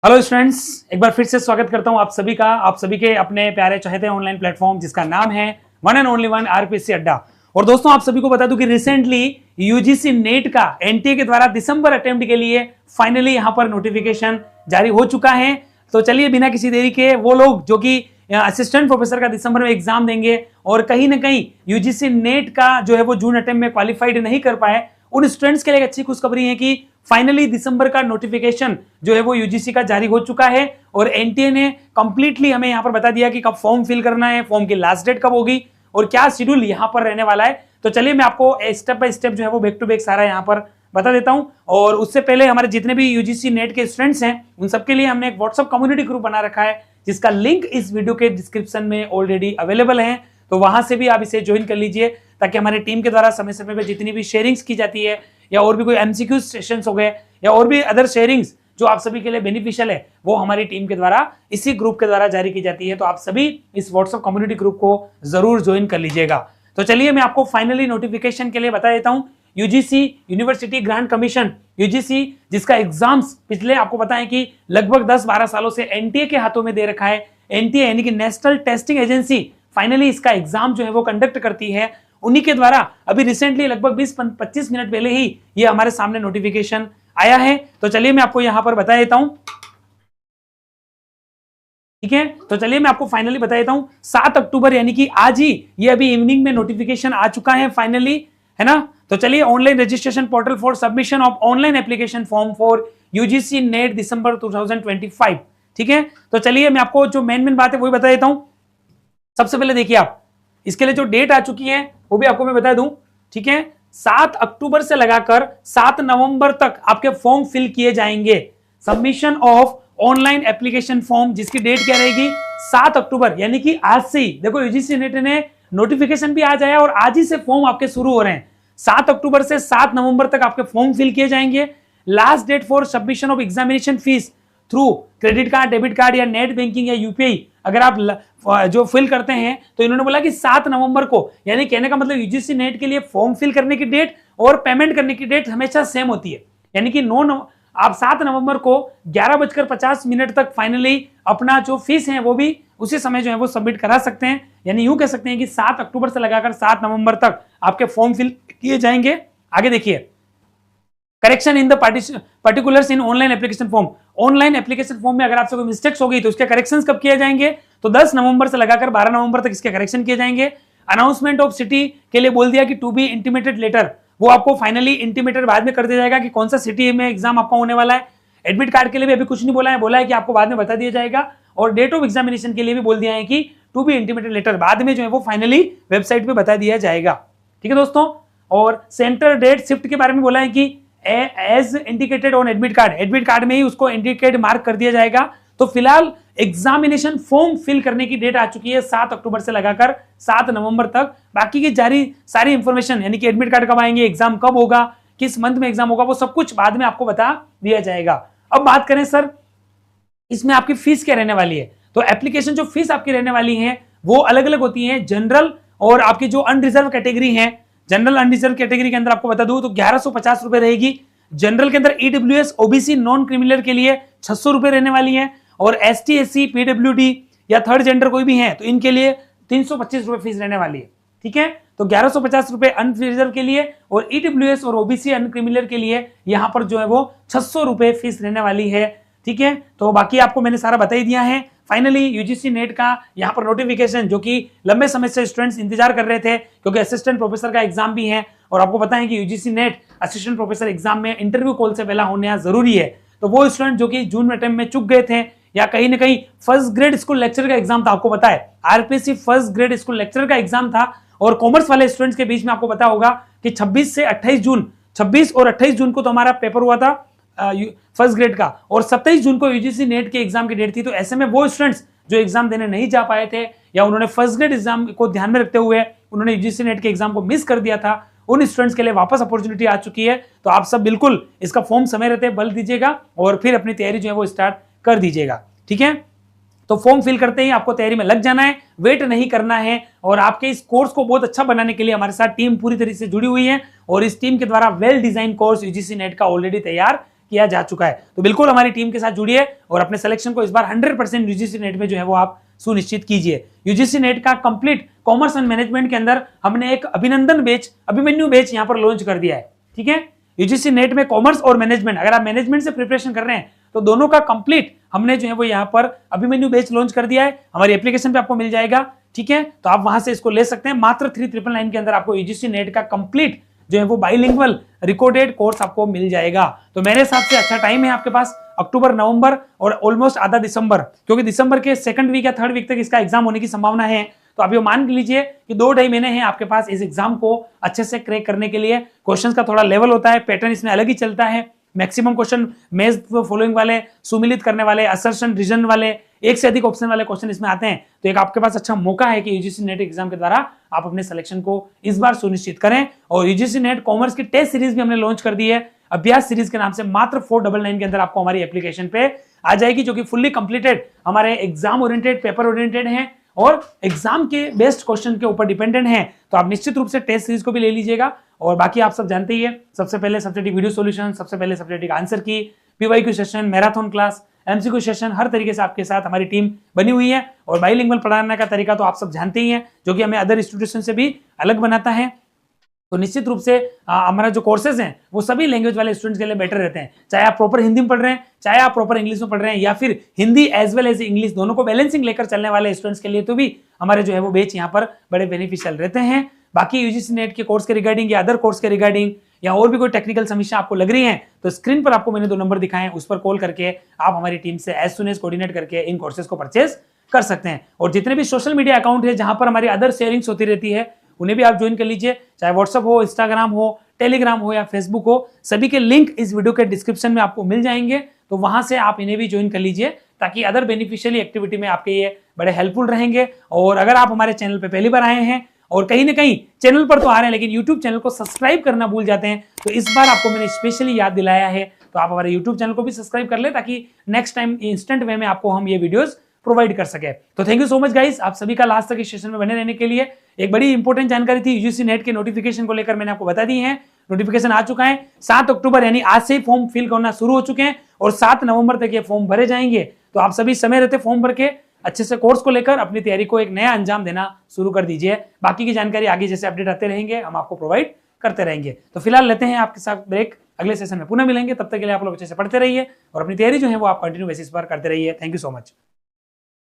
Hello students, एक बार फिर से स्वागत करता हूं आप सभी का, आप सभी के अपने प्यारे चहेते ऑनलाइन प्लेटफॉर्म जिसका नाम है one and only one RPC अड्डा। और दोस्तों, आप सभी को बता दूं कि रिसेंटली यूजीसी नेट का एनटीए के द्वारा दिसंबर अटेम्प्ट के लिए फाइनली यहां पर नोटिफिकेशन जारी हो चुका है। तो चलिए बिना किसी देरी के वो लोग जो कि असिस्टेंट प्रोफेसर का दिसंबर में एग्जाम देंगे और कहीं ना कहीं यूजीसी नेट का जो है वो जून अटेम्प्ट में क्वालिफाइड नहीं कर पाए, उन स्टूडेंट्स के लिए एक अच्छी खुशखबरी है कि फाइनली दिसंबर का नोटिफिकेशन जो है वो यूजीसी का जारी हो चुका है। और एनटीए ने कंप्लीटली हमें यहां पर बता दिया कि कब फॉर्म फिल करना है, फॉर्म की लास्ट डेट कब होगी और क्या शेड्यूल यहां पर रहने वाला है। तो चलिए मैं आपको स्टेप बाय स्टेप जो है वो बैक टू बैक सारा यहां पर बता देता हूं। और उससे पहले हमारे जितने भी यूजीसी नेट के स्टूडेंट्स हैं उन सबके लिए हमने एक व्हाट्सएप कम्युनिटी ग्रुप बना रखा है जिसका लिंक इस वीडियो के डिस्क्रिप्शन में ऑलरेडी अवेलेबल है। तो वहां से भी आप इसे ज्वाइन कर लीजिए ताकि हमारे टीम के द्वारा समय समय पर जितनी भी शेयरिंग्स की जाती है या और भी कोई एमसीक्यू सेशंस हो गए या और भी अदर शेयरिंग्स जो आप सभी के लिए बेनिफिशियल है वो हमारी टीम के द्वारा इसी ग्रुप के द्वारा जारी की जाती है। तो आप सभी इस व्हाट्सएप कम्युनिटी ग्रुप को जरूर ज्वाइन कर लीजिएगा। तो चलिए मैं आपको फाइनली नोटिफिकेशन के लिए बता देता हूं। UGC university grant commission UGC जिसका एग्जाम्स पिछले आपको पता है कि लगभग 10-12 सालों से एनटीए के हाथों में दे रखा है। एनटीए यानी कि नेशनल टेस्टिंग एजेंसी फाइनली इसका एग्जाम जो है वो कंडक्ट करती है। उन्हीं के द्वारा अभी रिसेंटली लगभग 20-25 मिनट पहले ही ये हमारे सामने नोटिफिकेशन आया है। तो चलिए मैं आपको यहां पर बता देता हूं, ठीक है। तो चलिए मैं आपको फाइनली बता देता हूं 7 अक्टूबर यानी कि आज ही ये अभी इवनिंग में नोटिफिकेशन आ चुका है फाइनली, है ना। तो चलिए online registration portal for submission of online application form for UGC NET December 2025, ठीक है। तो चलिए मैं आपको जो मेन बात है वही बता देता हूं। सबसे पहले देखिए आप इसके लिए जो डेट आ चुकी है वो भी आपको मैं बता दूं, ठीक है। 7 अक्टूबर से लगाकर 7 नवंबर तक आपके फॉर्म फिल किए जाएंगे। Submission of online application form जिसकी डेट क्या रहेगी 7 अक्टूबर यानी कि आज से ही। देखो यूजीसी नेट ने नोटिफिकेशन भी आज आया और आज ही से फॉर्म आपके शुरू हो रहे हैं। 7 अक्टूबर से 7 नवंबर तक आपके फॉर्म फिल किए जाएंगे। Last date for submission of examination fees through credit card, debit card या नेट बैंकिंग या यूपीआई अगर आप जो फिल करते हैं तो इन्होंने बोला कि 7 नवंबर को, यानी कहने का मतलब यूजीसी नेट के लिए फॉर्म फिल करने की डेट और पेमेंट करने की डेट हमेशा सेम होती है। यानी कि आप 7 नवंबर को 11:50 तक फाइनली अपना जो फीस है वो भी उसी समय जो है वो सबमिट करा सकते हैं। यानी यूं कह सकते हैं कि 7 अक्टूबर से लगाकर 7 नवंबर तक आपके फॉर्म फिल किए जाएंगे। आगे देखिए, correction in the particulars in online application form. Online application form में अगर आपसे कोई मिस्टेक्स होगी तो उसके करेक्शंस कब किए जाएंगे, तो 10 नवंबर से लगाकर 12 नवंबर तक इसके करेक्शन किए जाएंगे। अनाउंसमेंट ऑफ सिटी के लिए बोल दिया कि टू बी इंटीमेटेड लेटर, वो आपको फाइनली इंटीमेटेड बाद में कर दिया जाएगा कि कौन सा सिटी में एग्जाम आपका होने वाला है। एडमिट कार्ड के लिए भी अभी कुछ नहीं बोला है, बोला है कि आपको बाद में बता दिया जाएगा। और डेट ऑफ एग्जामिनेशन के लिए भी बोल दिया है कि टू बी इंटीमेटेड लेटर बाद में जो है वो फाइनली वेबसाइट पे बता दिया जाएगा, ठीक है दोस्तों। और सेंटर डेट शिफ्ट के बारे में बोला है कि as indicated on admit card में ही उसको इंडिकेट मार्क कर दिया जाएगा। तो फिलहाल एग्जामिनेशन फॉर्म फिल करने की डेट आ चुकी है 7 अक्टूबर से लगाकर 7 नवंबर तक। बाकी की जारी सारी इंफॉर्मेशन यानी कि एडमिट कार्ड कब आएंगे, एग्जाम कब होगा, किस मंथ में एग्जाम होगा, वो सब कुछ बाद में आपको बता दिया जाएगा। अब बात करें सर इसमें आपकी फीस क्या रहने वाली है, तो एप्लीकेशन जो फीस आपकी रहने वाली है वो अलग अलग होती है। जनरल और आपकी जो अनरिजर्व कैटेगरी है, जनरल अनरिजर्व कैटेगरी के अंदर आपको बता दूं तो 1150 रुपए रहेगी। जनरल के अंदर ईडब्ल्यूएस ओबीसी नॉन क्रिमिनल के लिए 600 रुपए रहने वाली है। और एसटी एससी पीडब्ल्यूडी या थर्ड जेंडर कोई भी है तो इनके लिए 325 रुपए फीस रहने वाली है, ठीक है। तो 1150 रुपए अनरिजर्व के लिए और ईडब्ल्यूएस और ओबीसी अनक्रिमिनल के लिए यहां पर जो है वो 600 रुपए फीस रहने वाली है, ठीक है। तो बाकी आपको मैंने सारा बता ही दिया है। फाइनली यूजीसी नेट का यहां पर नोटिफिकेशन जो कि लंबे समय से स्टूडेंट्स इंतजार कर रहे थे क्योंकि असिस्टेंट प्रोफेसर का एग्जाम भी है और आपको पता है कि UGC net assistant professor exam में इंटरव्यू कॉल से पहला होना जरूरी है। तो वो स्टूडेंट जो कि जून अटेम्प्ट में चुक गए थे या कहीं ना कहीं फर्स्ट ग्रेड स्कूल लेक्चर का एग्जाम था, आपको पता है RPC first grade school lecture का एग्जाम था और कॉमर्स वाले स्टूडेंट्स के बीच में आपको पता होगा कि 26 और 28 जून को तो हमारा पेपर हुआ था फर्स्ट ग्रेड का और 27 जून को यूजीसी नेट के एग्जाम की डेट थी। तो ऐसे में वो स्टूडेंट्स जो एग्जाम देने नहीं जा पाए थे या उन्होंने फर्स्ट ग्रेड एग्जाम को ध्यान में रखते हुए उन्होंने यूजीसी नेट के एग्जाम को मिस कर दिया था, उन स्टूडेंट्स के लिए वापस अपॉर्चुनिटी आ चुकी है। तो आप सब बिल्कुल इसका फॉर्म समय रहते भर दीजिएगा और फिर अपनी तैयारी जो है वो स्टार्ट कर दीजिएगा, ठीक है। तो फॉर्म फिल करते ही आपको तैयारी में लग जाना है, वेट नहीं करना है। और आपके इस कोर्स को बहुत अच्छा बनाने के लिए हमारे साथ टीम पूरी तरह से जुड़ी हुई है और इस टीम के द्वारा well design course UGC net का ऑलरेडी तैयार किया जा चुका है। तो बिल्कुल हमारी टीम के साथ जुड़िए और अपने सिलेक्शन को इस बार 100% यूजीसी नेट में जो है वो आप सुनिश्चित कीजिए। यूजीसी नेट का कंप्लीट कॉमर्स एंड मैनेजमेंट के अंदर हमने एक अभिनंदन बैच, अभिमन्यु बैच यहाँ पर लॉन्च कर दिया है। ठीक है, यूजीसी नेट में कॉमर्स और मैनेजमेंट, अगर आप मैनेजमेंट से प्रिपरेशन कर रहे हैं तो दोनों का कंप्लीट हमने जो है वो यहाँ पर अभिमन्यु बैच लॉन्च कर दिया है। हमारी एप्लीकेशन पे आपको मिल जाएगा। ठीक है, तो आप वहां से इसको ले सकते हैं। मात्र 3999 के अंदर आपको यूजीसी नेट का कंप्लीट जो है वो बाइलिंगुअल रिकॉर्डेड कोर्स आपको मिल जाएगा। तो मेरे हिसाब से अच्छा टाइम है आपके पास, अक्टूबर, नवंबर और ऑलमोस्ट आधा दिसंबर, क्योंकि दिसंबर के सेकंड वीक या थर्ड वीक तक इसका एग्जाम होने की संभावना है। तो आप ये मान लीजिए कि 2-2.5 महीने हैं आपके पास इस एग्जाम को अच्छे से क्रैक करने के लिए। क्वेश्चंस का थोड़ा लेवल होता है, पैटर्न इसमें अलग ही चलता है। मैक्सिमम क्वेश्चन मेज फॉलोइंग वाले, सुमिलित करने वाले, असर्शन रीजन वाले, एक से अधिक ऑप्शन वाले क्वेश्चन इसमें आते हैं। तो एक आपके पास अच्छा मौका है कि यूजीसी नेट एग्जाम के द्वारा आप अपने सिलेक्शन को इस बार सुनिश्चित करें। और यूजीसी नेट कॉमर्स की टेस्ट सीरीज भी हमने लॉन्च कर दी है, अभ्यास सीरीज के नाम से। मात्र 499 के अंदर आपको हमारी एप्लीकेशन पे आ जाएगी, जो कि फुल्ली कंप्लीटेड हमारे एग्जाम ओरिएंटेड, पेपर ओरिएंटेड है और एग्जाम के बेस्ट क्वेश्चन के ऊपर डिपेंडेंट है। तो आप निश्चित रूप से टेस्ट सीरीज को भी ले लीजिएगा। और बाकी आप सब जानते ही है, सबसे पहले सब्जेक्टिव वीडियो सॉल्यूशन, सबसे पहले सब्जेक्टिव आंसर की, PYQ session, marathon class, MCQ session, हर तरीके से आपके साथ हमारी टीम बनी हुई है। और बाइलिंगुअल पढ़ाने का तरीका तो आप सब जानते ही हैं, जो कि हमें अदर इंस्टीट्यूशन से भी अलग बनाता है। तो निश्चित रूप से हमारा जो कोर्सेज हैं वो सभी लैंग्वेज वाले स्टूडेंट्स के लिए बेटर रहते हैं। चाहे आप प्रॉपर हिंदी में पढ़ रहे हैं, चाहे आप प्रॉपर इंग्लिश में पढ़ रहे हैं, या फिर Hindi as well as English दोनों को बैलेंसिंग लेकर चलने वाले स्टूडेंट्स के लिए तो भी हमारे जो है वो बैच यहाँ पर बड़े बेनिफिशियल रहते हैं। बाकी यूजीसी नेट के कोर्स के रिगार्डिंग या अदर कोर्स के रिगार्डिंग या और भी कोई टेक्निकल समस्या आपको लग रही है तो स्क्रीन पर आपको मैंने 2 नंबर दिखाए हैं, उस पर कॉल करके आप हमारी टीम से एज सुन एज कोऑर्डिनेट करके इन कोर्सेज को परचेज कर सकते हैं। और जितने भी सोशल मीडिया अकाउंट है जहां पर हमारी अदर शेयरिंग्स होती रहती है उन्हें भी आप ज्वाइन कर लीजिए, चाहे व्हाट्सअप हो, इंस्टाग्राम हो, टेलीग्राम हो या फेसबुक हो, सभी के लिंक इस वीडियो के डिस्क्रिप्शन में आपको मिल जाएंगे। तो वहां से आप इन्हें भी ज्वाइन कर लीजिए, ताकि अदर बेनिफिशियली एक्टिविटी में आपके ये बड़े हेल्पफुल रहेंगे। और अगर आप हमारे चैनल पर पहली बार आए हैं और कहीं ना कहीं चैनल पर तो आ रहे हैं लेकिन यूट्यूब चैनल को सब्सक्राइब करना भूल जाते हैं, तो इस बार आपको मैंने स्पेशली याद दिलाया है। तो आप हमारे यूट्यूब चैनल को भी सब्सक्राइब कर ले, ताकि नेक्स्ट टाइम इंस्टेंट वे में आपको हम ये वीडियोस प्रोवाइड कर सके। तो thank you so much guys, आप सभी का लास्ट तक इस सेशन में बने रहने के लिए। एक बड़ी इंपॉर्टेंट जानकारी थी यूजीसी नेट के नोटिफिकेशन को लेकर, मैंने आपको बता दी है। नोटिफिकेशन आ चुका है 7 अक्टूबर, यानी आज से ही फॉर्म फिल करना शुरू हो चुके हैं और 7 नवंबर तक ये फॉर्म भरे जाएंगे। तो आप सभी समय रहते फॉर्म भर के अच्छे से कोर्स को लेकर अपनी तैयारी को एक नया अंजाम देना शुरू कर दीजिए। बाकी की जानकारी आगे जैसे अपडेट आते रहेंगे हम आपको प्रोवाइड करते रहेंगे। तो फिलहाल लेते हैं आपके साथ ब्रेक, अगले सेशन में पुनः मिलेंगे। तब तक के लिए आप लोग अच्छे से पढ़ते रहिए और अपनी तैयारी जो है वो आप कंटिन्यू बेसिस पर करते रहिए। Thank you so much.